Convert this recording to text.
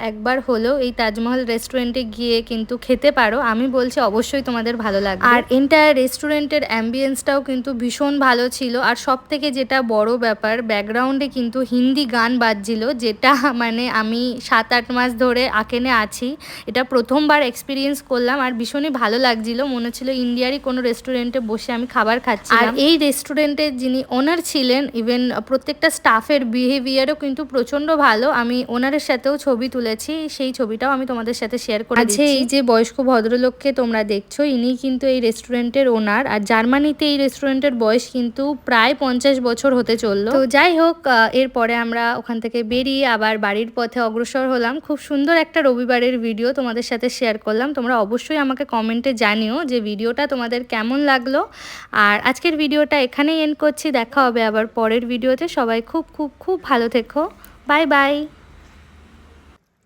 একবার হলেও এই তাজমহল রেস্টুরেন্টে গিয়ে কিন্তু খেতে পারো। আমি বলছি অবশ্যই তোমাদের ভালো লাগবে। আর এন্টায়ার রেস্টুরেন্টের অ্যাম্বিয়েন্সটাও কিন্তু ভীষণ ভালো ছিল। আর সব থেকে যেটা বড় ব্যাপার, ব্যাকগ্রাউন্ডে কিন্তু হিন্দি গান বাজছিল, যেটা মানে আমি 7-8 মাস ধরে আকেনে আছি, এটা প্রথমবার এক্সপিরিয়েন্স করলাম। আর ভীষণই ভালো লাগছিল, মনে হচ্ছিল ইন্ডিয়ারই কোনো রেস্টুরেন্টে বসে আমি খাবার খাচ্ছি। আর এই রেস্টুরেন্টের যিনি ওনার ছিলেন, ইভেন প্রত্যেকটা স্টাফের বিহেভিয়ারও কিন্তু প্রচণ্ড ভালো। আমি ওনারের সাথেও ছবি তুলেছি, সেই ছবিটাও আমি তোমাদের সাথে শেয়ার করে দিচ্ছি। এই যে বয়স্ক ভদ্রলোককে তোমরা দেখছো, ইনি কিন্তু এই রেস্টুরেন্টের ওনার। আর জার্মানিতে এই রেস্টুরেন্টের বয়স কিন্তু প্রায় 50 বছর হতে চললো। তো যাই হোক, এরপরে আমরা ওখান থেকে বেরিয়ে আবার বাড়ির পথে অগ্রসর হলাম। খুব সুন্দর একটা রবিবারের ভিডিও তোমাদের সাথে শেয়ার করলাম। তোমরা অবশ্যই আমাকে কমেন্টে জানিও যে ভিডিওটা তোমাদের কেমন লাগলো। আর আজকের ভিডিওটা এখানেই এন্ড করছি। দেখা হবে আবার পরের ভিডিওতে। সবাই খুব খুব খুব ভালো থেকো। Bye bye.